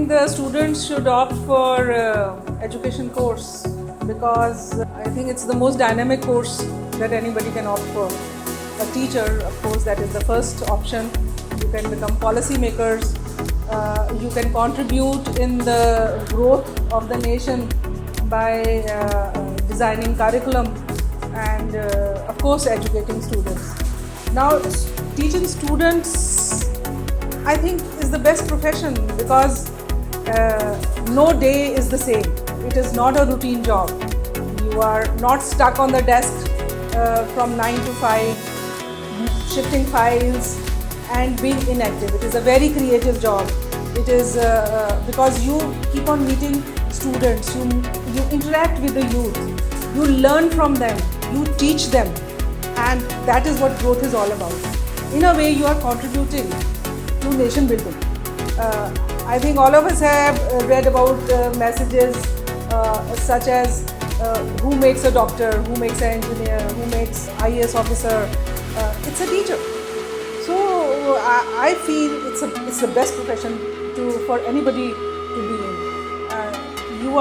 think the students should opt for education course because I think it's the most dynamic course that anybody can opt for. A teacher, of course, that is the first option. You can become policy makers. You can contribute in the growth of the nation by designing curriculum and of course educating students. Now teaching students I think is the best profession because no day is the same. It is not a routine job. You are not stuck on the desk from 9 to 5 shifting files and being inactive. It is a very creative job. It is because you keep on meeting students, you interact with the youth, you learn from them, you teach them, and that is what growth is all about. In a way, you are contributing to nation building. I think all of us have read about messages such as who makes a doctor, who makes an engineer, who makes IAS officer. It's a teacher. So I feel it's the best profession for anybody to be in. You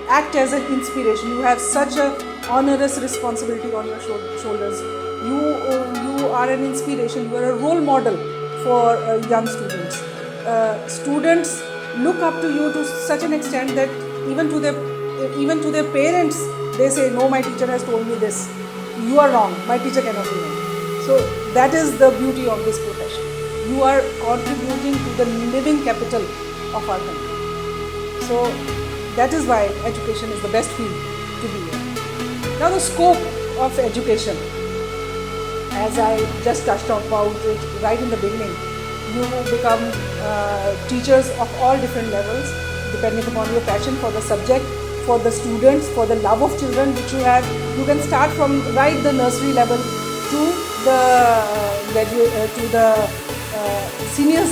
act as an inspiration. You have such an onerous responsibility on your shoulders. You are an inspiration. You are a role model for young students. Students look up to you to such an extent that even to their parents they say, no, my teacher has told me this. You are wrong. My teacher cannot be wrong. So that is the beauty of this profession. You are contributing to the living capital of our country. So that is why education is the best field to be in. Now the scope of education, as I just touched about it right in the beginning, you become teachers of all different levels depending upon your passion for the subject, for the students, for the love of children which you have. You can start from right the nursery level to the senior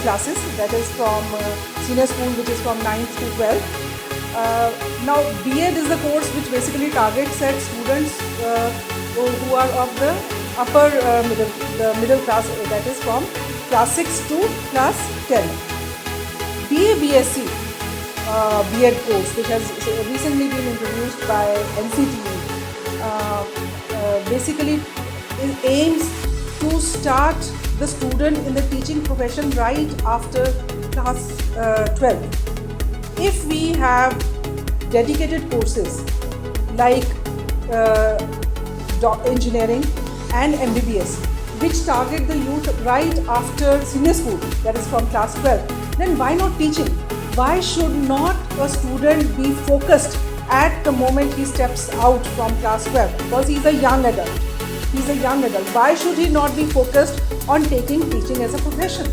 classes, that is from senior school, which is from 9th to 12th. Now B.Ed is the course which basically targets at students who are of the upper middle class, that is from class 6 to class 10. B.A. B.Sc B.Ed course, which has recently been introduced by NCTE, basically it aims to start the student in the teaching profession right after class 12. If we have dedicated courses like engineering and MBBS, which target the youth right after senior school, that is from class 12, then why not teaching? Why should not a student be focused at the moment he steps out from class 12? Because he is a young adult. He's a young adult. Why should he not be focused on taking teaching as a profession?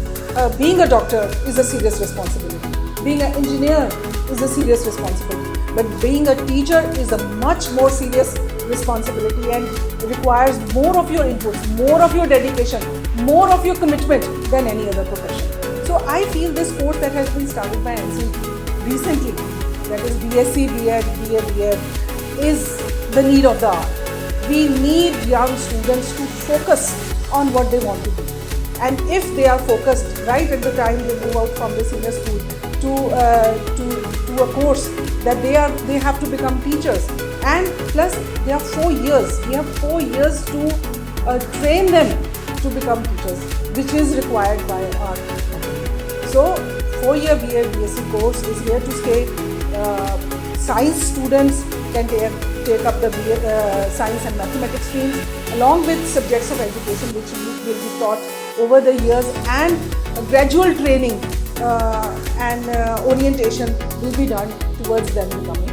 Being a doctor is a serious responsibility. Being an engineer is a serious responsibility. But being a teacher is a much more serious responsibility and requires more of your inputs, more of your dedication, more of your commitment than any other profession. So I feel this course that has been started by NCTE recently, that is BSc, B.Ed, B.A, B.Ed, is the need of the hour. We need young students to focus on what they want to do. And if they are focused right at the time they move out from the senior school to a course that they have to become teachers, and plus they have 4 years. We have 4 years to train them to become teachers, which is required by our country. So 4-year B.A. B.Sc course is here to stay. Science students can take up the science and mathematics streams along with subjects of education which will be taught over the years, and gradual training and orientation will be done towards them becoming